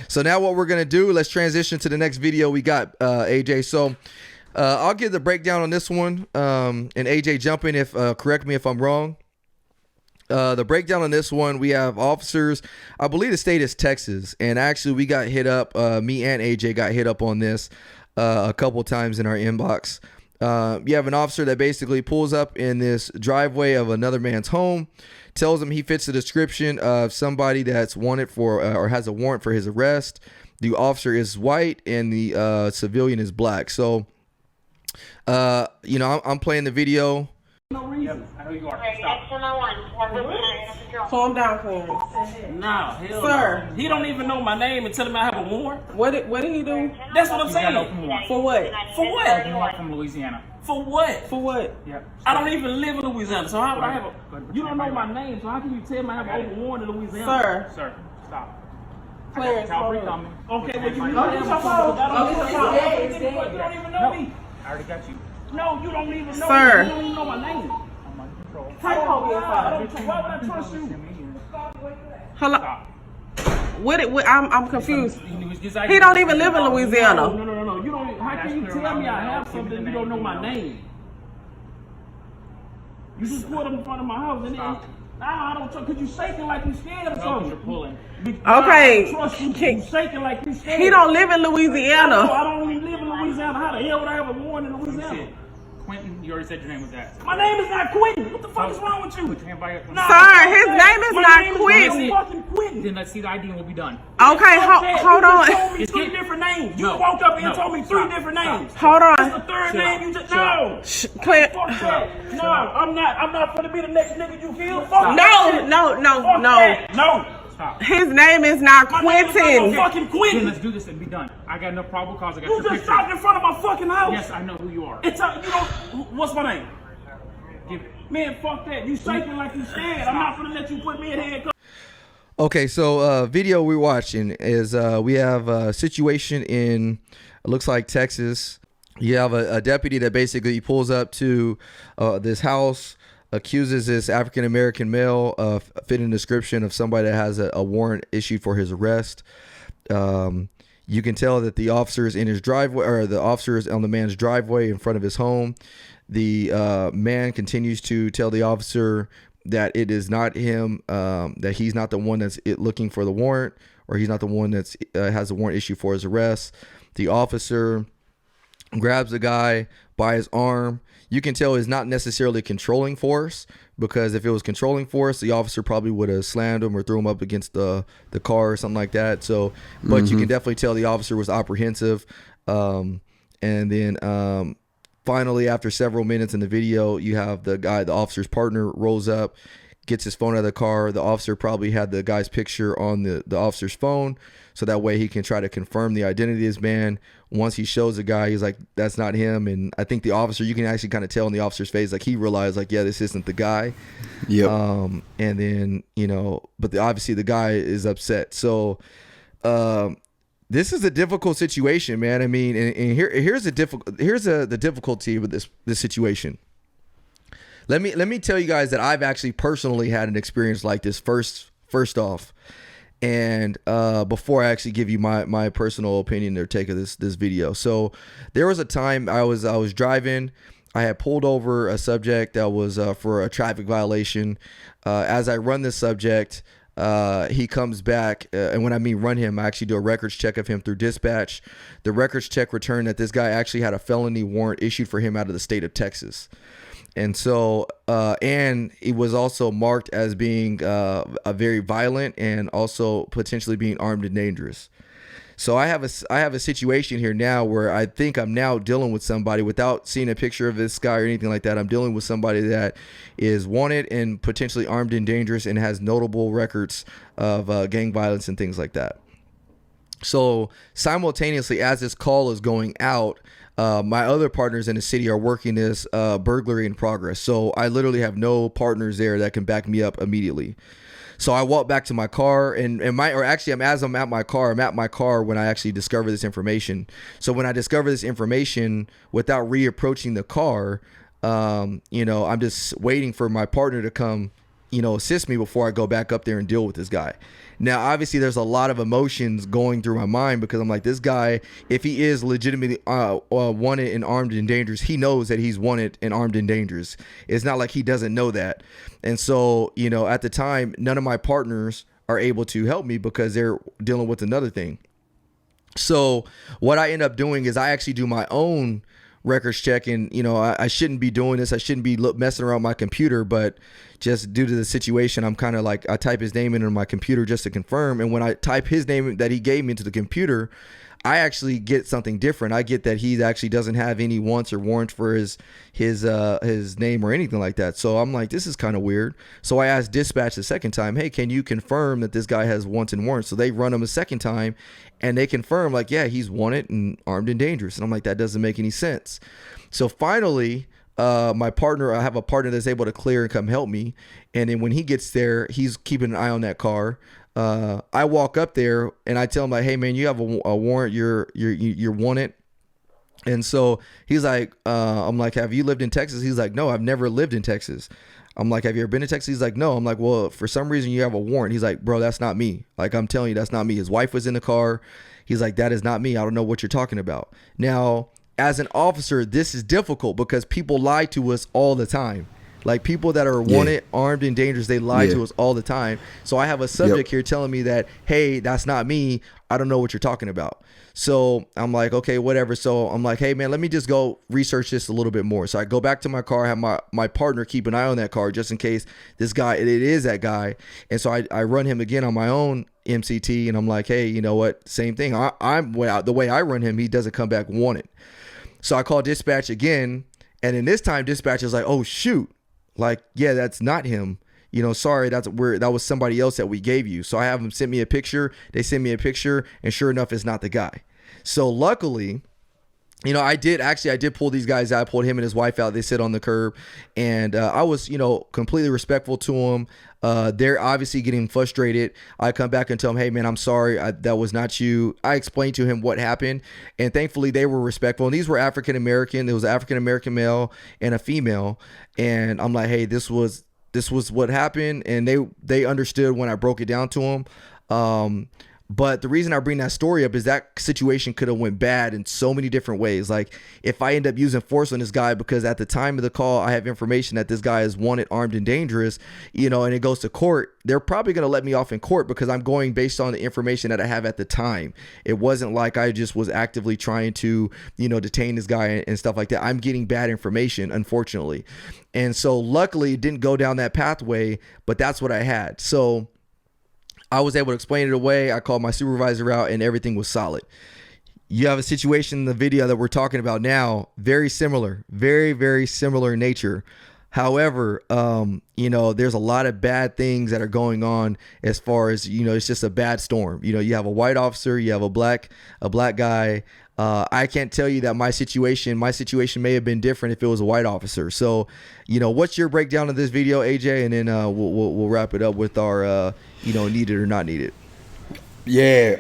So now what we're going to do, let's transition to the next video we got, AJ. So I'll give the breakdown on this one, and AJ jump in if correct me if I'm wrong. The breakdown on this one, we have officers, I believe the state is Texas, and actually we got hit up, me and AJ got hit up on this a couple times in our inbox. You have an officer that basically pulls up in this driveway of another man's home, tells him he fits the description of somebody that's wanted for or has a warrant for his arrest. The officer is white and the civilian is black. So, you know, I'm playing the video. No reason. I know you are. Stop. Calm down, Clarence. No, hell Sir. No. He don't even know my name and tell him I have a warrant. What did he do? That's what I'm saying. For what? For what? Warrant from Louisiana. For what? For what? Yeah. I don't even live in Louisiana, so how would I have a... You don't know my name, so how can you tell me I have an open warrant in Louisiana? Sir, stop. Clarence, Calvary hold on. coming. Okay, well, you Go know get your phone. Go get your phone. You don't even know me. I already got you. No, you don't even know Sir. me. You don't even know my name. I'm under control. Take over your Why phone. would I trust you? Hello. Stop. I'm confused. He He don't even live in Louisiana. No. You don't. How can you tell me I have something you don't know my name? You just pulled up in front of my house and then. I don't trust because you shaking like you scared or something. You're pulling. Okay. I don't trust you. You shaking like you scared. He don't live in No, Louisiana. I don't even live in Louisiana. How the hell would I have a warrant in Louisiana? Quentin, you already said your name was that. My name is not Quentin. What the fuck is wrong with you? Put your hand by your... No. Sir, his name is My not name Quentin. Is not fucking Quentin. Then let's see the ID and we'll be done. Okay, hold You on. told me three different names. You woke up and told me three different names. Hold That's the on. third name you just no. Clarence. Fuck that. No, I'm not gonna be the next nigga you kill. Fuck No. that. No. Stop. His name is not My name is not no Quentin. fucking Then Quentin. let's do this and be done. I got no probable cause. I got You your just picture. stopped in front of my fucking house. Yes, I know who you are. It's you don't. What's my name? Give, Man, fuck that. You shaking like you scared. I'm not gonna let you put me in handcuffs. Okay, so video we're watching is we have a situation in, it looks like Texas. You have a deputy that basically pulls up to this house, accuses this African-American male of fitting description of somebody that has a warrant issued for his arrest. You can tell that the officer is in his driveway, or the officer is on the man's driveway in front of his home. The man continues to tell the officer that it is not him, that he's not the one that's looking for the warrant, or he's not the one that's has a warrant issue for his arrest. The officer grabs the guy by his arm. You can tell it's not necessarily controlling force, because if it was controlling force, the officer probably would have slammed him or threw him up against the car or something like that. So, but you can definitely tell the officer was apprehensive. And then finally, after several minutes in the video, you have the officer's partner rolls up, gets his phone out of the car. The officer probably had the guy's picture on the officer's phone, so that way he can try to confirm the identity of this man. Once he shows the guy, he's like, that's not him. And I think the officer, you can actually kind of tell in the officer's face, like he realized, like, yeah, this isn't the guy. Yep. And then, you know, but obviously the guy is upset. So this is a difficult situation, man. I mean, and here's the difficulty with this situation. Let me tell you guys that I've actually personally had an experience like this first off, and before I actually give you my personal opinion or take of this video. So there was a time I was driving. I had pulled over a subject that was for a traffic violation. As I run this subject, he comes back, and when I mean run him, I actually do a records check of him through dispatch. The records check returned that this guy actually had a felony warrant issued for him out of the state of Texas. And so, and it was also marked as being a very violent and also potentially being armed and dangerous. So I have a situation here now where I think I'm now dealing with somebody, without seeing a picture of this guy or anything like that. I'm dealing with somebody that is wanted and potentially armed and dangerous and has notable records of gang violence and things like that. So simultaneously, as this call is going out, my other partners in the city are working this burglary in progress. So I literally have no partners there that can back me up immediately. So I walk back to my car, I'm at my car when I actually discover this information. So when I discover this information, without reapproaching the car, you know, I'm just waiting for my partner to come assist me before I go back up there and deal with this guy. Now, obviously, there's a lot of emotions going through my mind because I'm like, this guy, if he is legitimately wanted and armed and dangerous, he knows that he's wanted and armed and dangerous. It's not like he doesn't know that. And so, at the time, none of my partners are able to help me because they're dealing with another thing. So what I end up doing is I actually do my own records check, and I shouldn't be doing this. I shouldn't be messing around my computer, but just due to the situation, I'm kind of like, I type his name into my computer just to confirm. And when I type his name that he gave me into the computer, I actually get something different. I get that he actually doesn't have any wants or warrants for his name or anything like that. So I'm like, this is kind of weird. So I asked dispatch the second time, hey, can you confirm that this guy has wants and warrants? So they run him a second time, and they confirm, like, yeah, he's wanted and armed and dangerous. And I'm like, that doesn't make any sense. So finally, I have a partner that's able to clear and come help me. And then when he gets there, he's keeping an eye on that car. I walk up there and I tell him, like, hey man, you have a warrant. You're wanted. And so he's like, I'm like, have you lived in Texas? He's like, no, I've never lived in Texas. I'm like, have you ever been to Texas? He's like, no. I'm like, well, for some reason you have a warrant. He's like, bro, that's not me. Like, I'm telling you, that's not me. His wife was in the car. He's like, that is not me. I don't know what you're talking about. Now, as an officer, this is difficult because people lie to us all the time. Like, people that are wanted, armed, and dangerous, they lie to us all the time. So I have a subject here telling me that, hey, that's not me. I don't know what you're talking about. So I'm like, okay, whatever. So I'm like, hey man, let me just go research this a little bit more. So I go back to my car, have my partner keep an eye on that car just in case this guy, it is that guy. And so I run him again on my own MCT, and I'm like, hey, you know what? Same thing. The way I run him, he doesn't come back wanted. So I call dispatch again, and then this time dispatch is like, oh shoot, like, yeah, that's not him. Sorry, that was somebody else that we gave you. So I have them send me a picture. They send me a picture, and sure enough, it's not the guy. So luckily, I did pull these guys out. I pulled him and his wife out. They sit on the curb, and I was, completely respectful to them. They're obviously getting frustrated. I come back and tell them, hey man, I'm sorry. That was not you. I explained to him what happened, and thankfully they were respectful. And these were African-American. There was an African-American male and a female. And I'm like, hey, this was what happened. And they understood when I broke it down to them. But the reason I bring that story up is that situation could have went bad in so many different ways. Like, if I end up using force on this guy because at the time of the call, I have information that this guy is wanted, armed, and dangerous, and it goes to court, they're probably going to let me off in court because I'm going based on the information that I have at the time. It wasn't like I just was actively trying to, detain this guy and stuff like that. I'm getting bad information, unfortunately. And so luckily it didn't go down that pathway, but that's what I had. So I was able to explain it away. I called my supervisor out, and everything was solid. You have a situation in the video that we're talking about now, very similar, very, very similar in nature. However, there's a lot of bad things that are going on as far as, it's just a bad storm. You have a white officer, you have a black guy. I can't tell you that my situation may have been different if it was a white officer. So, what's your breakdown of this video, AJ? And then we'll wrap it up with our, needed or not needed. Yeah,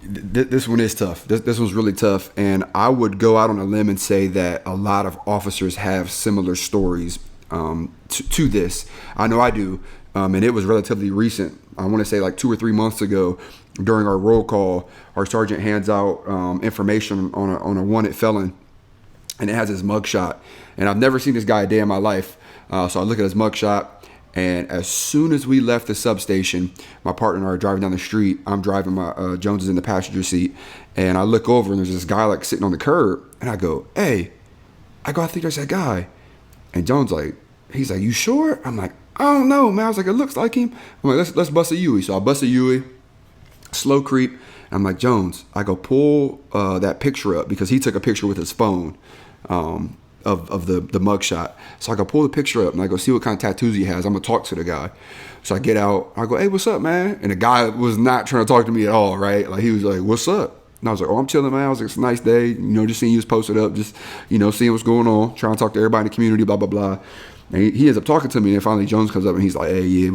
this one is tough. This one's really tough. And I would go out on a limb and say that a lot of officers have similar stories to this. I know I do. And it was relatively recent. I want to say like 2 or 3 months ago, during our roll call, our sergeant hands out information on a wanted felon, and it has his mugshot. And I've never seen this guy a day in my life. So I look at his mugshot, and as soon as we left the substation, my partner and I are driving down the street. I'm driving, my Jones is in the passenger seat, and I look over, and there's this guy like sitting on the curb, and I go, hey, I think there's that guy. And Jones he's like, you sure? I'm like, I don't know, man. I was like, it looks like him. I'm like, let's bust a Yui. So I bust a Yui, slow creep. And I'm like, Jones, I go pull that picture up, because he took a picture with his phone of the mugshot. So I go pull the picture up, and I go see what kind of tattoos he has. I'm gonna talk to the guy. So I get out. I go, hey, what's up, man? And the guy was not trying to talk to me at all, right? Like, he was like, what's up? And I was like, oh, I'm chilling, man. I was like, it's a nice day. Just seeing you was posted up, just, seeing what's going on, trying to talk to everybody in the community, blah, blah, blah. And he ends up talking to me, and finally Jones comes up and he's like, "Hey, yeah,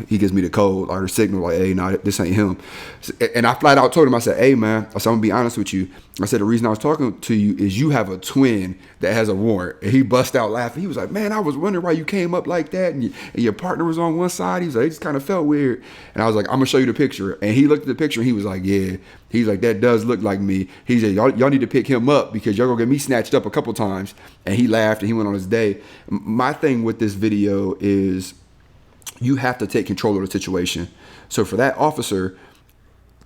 he gives me the code or the signal, like, hey, nah, this ain't him." And I flat out told him, I said, "Hey, man," I said, "I'm gonna be honest with you." I said, "The reason I was talking to you is you have a twin that has a warrant." And he bust out laughing. He was like, "Man, I was wondering why you came up like that, and your partner was on one side." He was like, "It just kind of felt weird." And I was like, "I'm gonna show you the picture." And he looked at the picture and he was like, "Yeah." He's like, "That does look like me." He said, y'all need to pick him up because y'all gonna get me snatched up a couple times." And he laughed and he went on his day. My thing with this video is you have to take control of the situation. So for that officer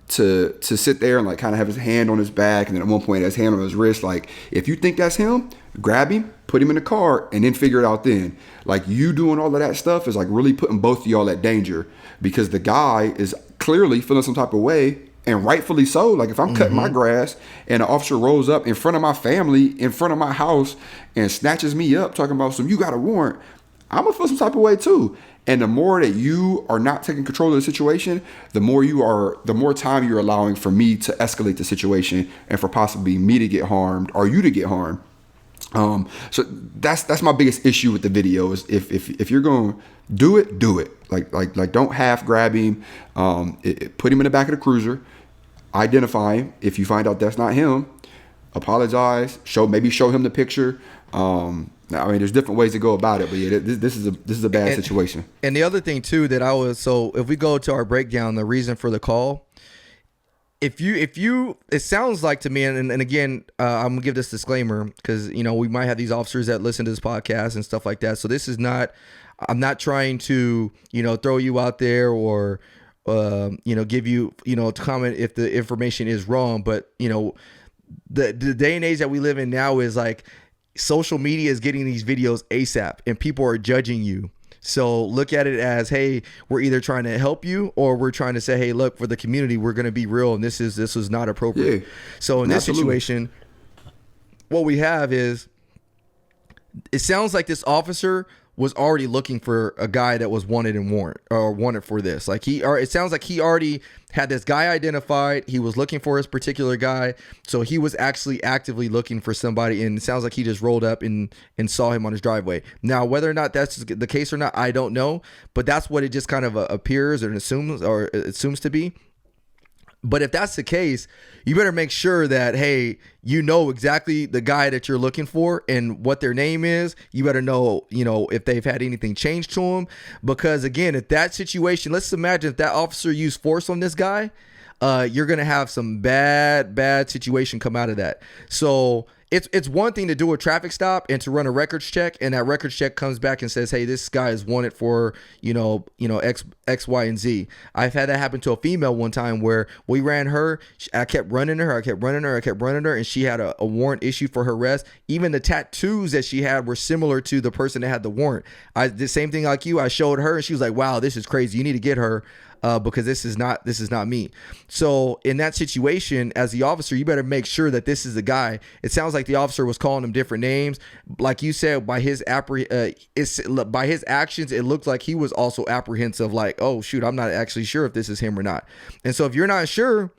to sit there and like kind of have his hand on his back, and then at one point his hand on his wrist, like, if you think that's him, grab him, put him in the car, and then figure it out then. Like, you doing all of that stuff is like really putting both of y'all at danger, because the guy is clearly feeling some type of way, and rightfully so. Like, if I'm cutting my grass and an officer rolls up in front of my family, in front of my house, and snatches me up talking about you got a warrant, I'm gonna feel some type of way too. And the more that you are not taking control of the situation, the more time you're allowing for me to escalate the situation and for possibly me to get harmed or you to get harmed. So that's my biggest issue with the video is if you're going to do it. Like don't half grab him. Put him in the back of the cruiser. Identify him. If you find out that's not him, apologize. Show him the picture. I mean, there's different ways to go about it, but yeah, this is a bad situation. And the other thing too if we go to our breakdown, the reason for the call, if you, it sounds like to me, and again, I'm gonna give this disclaimer because we might have these officers that listen to this podcast and stuff like that. So this is not, I'm not trying to throw you out there or give you to comment if the information is wrong, but the day and age that we live in now is like, social media is getting these videos ASAP and people are judging you. So look at it as, hey, we're either trying to help you or we're trying to say, hey, look, for the community, we're going to be real. And this is not appropriate. Yeah, so in this situation, what we have is, it sounds like this officer was already looking for a guy that was wanted for this. Like it sounds like he already had this guy identified. He was looking for his particular guy. So he was actually actively looking for somebody. And it sounds like he just rolled up and saw him on his driveway. Now, whether or not that's the case or not, I don't know. But that's what it just kind of appears or assumes to be. But if that's the case, you better make sure that, hey, exactly the guy that you're looking for and what their name is. You better know, if they've had anything changed to them. Because again, if that situation, let's imagine if that officer used force on this guy, you're going to have some bad situation come out of that. So it's one thing to do a traffic stop and to run a records check, and that records check comes back and says, hey, this guy is wanted for, X, Y, and Z. I've had that happen to a female one time where we ran her. I kept running her, and she had a warrant issued for her arrest. Even the tattoos that she had were similar to the person that had the warrant. I did the same thing like you. I showed her and she was like, wow, this is crazy. You need to get her. Because this is not me. So in that situation, as the officer, you better make sure that this is the guy. It sounds like the officer was calling him different names. Like you said, by his by his actions, it looked like he was also apprehensive. Like, oh shoot, I'm not actually sure if this is him or not. And so if you're not sure,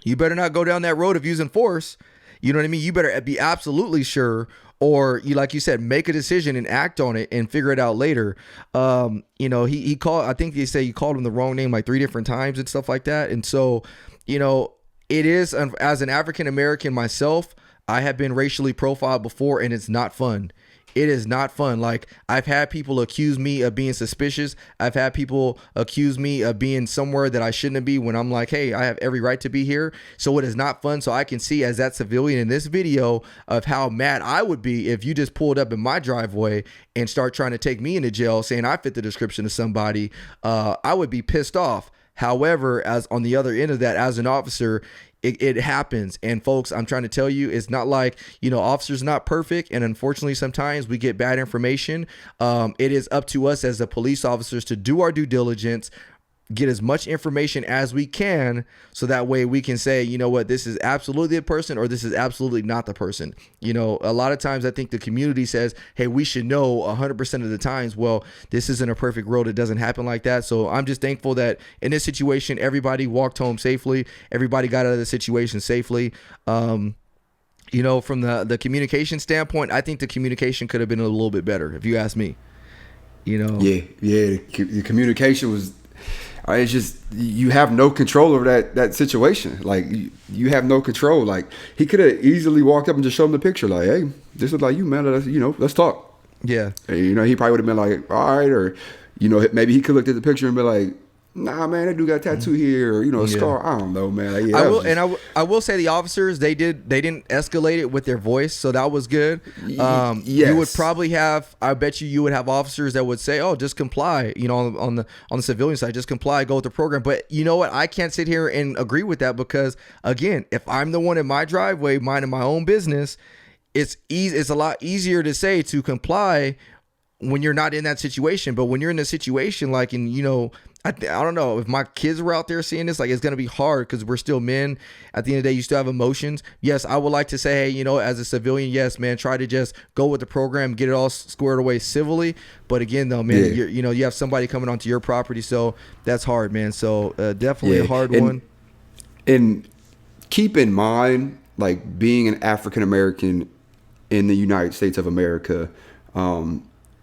you better not go down that road of using force. You know what I mean? You better be absolutely sure. Or like you said, make a decision and act on it and figure it out later. He called, I think they say you called him the wrong name like 3 different times and stuff like that. And so, it is, as an African-American myself, I have been racially profiled before, and it's not fun. It is not fun. Like, I've had people accuse me of being suspicious. I've had people accuse me of being somewhere that I shouldn't be when I'm like, hey, I have every right to be here. So it is not fun. So I can see as that civilian in this video of how mad I would be if you just pulled up in my driveway and start trying to take me into jail saying I fit the description of somebody. I would be pissed off. However, as on the other end of that, as an officer, it happens. And folks, I'm trying to tell you, it's not like, officers are not perfect. And unfortunately, sometimes we get bad information. It is up to us as the police officers to do our due diligence, get as much information as we can, so that way we can say, you know what, this is absolutely the person or this is absolutely not the person. A lot of times I think the community says, hey, we should know 100% of the times. Well, this isn't a perfect world. It doesn't happen like that. So I'm just thankful that in this situation, everybody walked home safely. Everybody got out of the situation safely. From the communication standpoint, I think the communication could have been a little bit better, if you ask me. You know. Yeah, the communication was. It's just you have no control over that situation. Like you have no control. Like he could have easily walked up and just showed him the picture. Like, hey, this is like you, man. Let's talk. Yeah. And, he probably would have been like, all right, or maybe he could look at the picture and be like, nah, man, that dude got a tattoo here, or a scar. I don't know, man. Like, I will say the officers they didn't escalate it with their voice, so that was good. Yes. You would probably have, I bet you would have officers that would say, oh, just comply, on the civilian side, just comply, go with the program. But you know what, I can't sit here and agree with that, because again, if I'm the one in my driveway minding my own business, it's a lot easier to say to comply when you're not in that situation. But when you're in a situation like I don't know, if my kids were out there seeing this, like, it's going to be hard because we're still men. At the end of the day, you still have emotions. Yes, I would like to say, hey, as a civilian, yes, man, try to just go with the program, get it all squared away civilly. But again, though, man, you have somebody coming onto your property, so that's hard, man. So definitely a hard one. And keep in mind, like, being an African-American in the United States of America,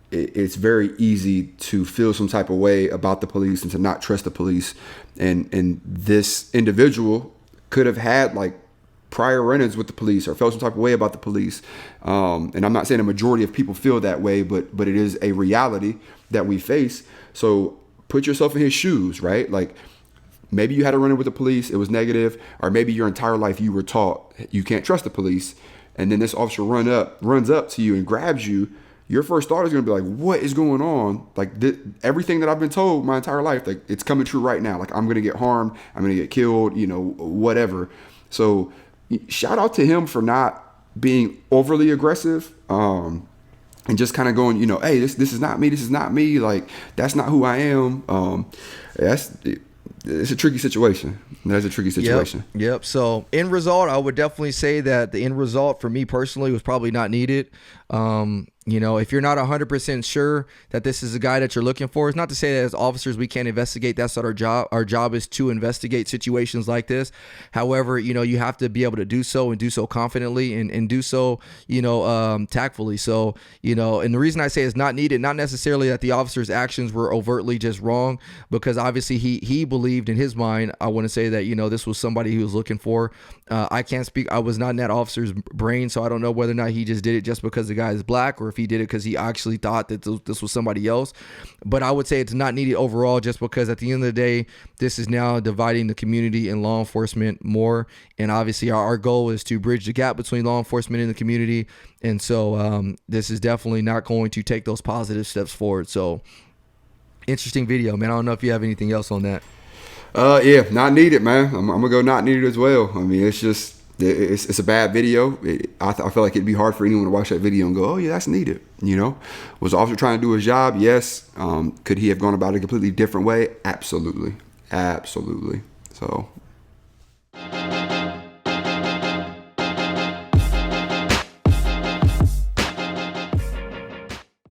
it's very easy to feel some type of way about the police and to not trust the police. And this individual could have had like prior run-ins with the police or felt some type of way about the police. And I'm not saying a majority of people feel that way, but it is a reality that we face. So put yourself in his shoes, right? Like, maybe you had a run-in with the police, it was negative, or maybe your entire life you were taught you can't trust the police. And then this officer runs up to you and grabs you. Your first thought is going to be like, what is going on? Like, everything that I've been told my entire life, like, it's coming true right now. Like, I'm going to get harmed. I'm going to get killed, whatever. So shout out to him for not being overly aggressive, and just kind of going, hey, this is not me. This is not me. Like, that's not who I am. It's a tricky situation. That's a tricky situation. Yep. So end result, I would definitely say that the end result for me personally was probably not needed. If you're not 100% sure that this is a guy that you're looking for, it's not to say that as officers we can't investigate. That's not our job. Our job is to investigate situations like this. However, you have to be able to do so and do so confidently and do so, tactfully. So, and the reason I say it's not needed, not necessarily that the officer's actions were overtly just wrong, because obviously he believed in his mind, I want to say that, this was somebody he was looking for. I can't speak. I was not in that officer's brain, so I don't know whether or not he just did it just because the guy is black, or if he did it because he actually thought that this was somebody else. But I would say it's not needed overall, just because at the end of the day, this is now dividing the community and law enforcement more. And obviously our goal is to bridge the gap between law enforcement and the community. And so this is definitely not going to take those positive steps forward. So interesting video, man. I don't know if you have anything else on that. Yeah, not needed, man. I'm gonna go not needed as well. I mean, it's a bad video. I feel like it'd be hard for anyone to watch that video and go, oh yeah, that's needed. Was the officer trying to do his job? Yes. Could he have gone about it a completely different way? Absolutely. So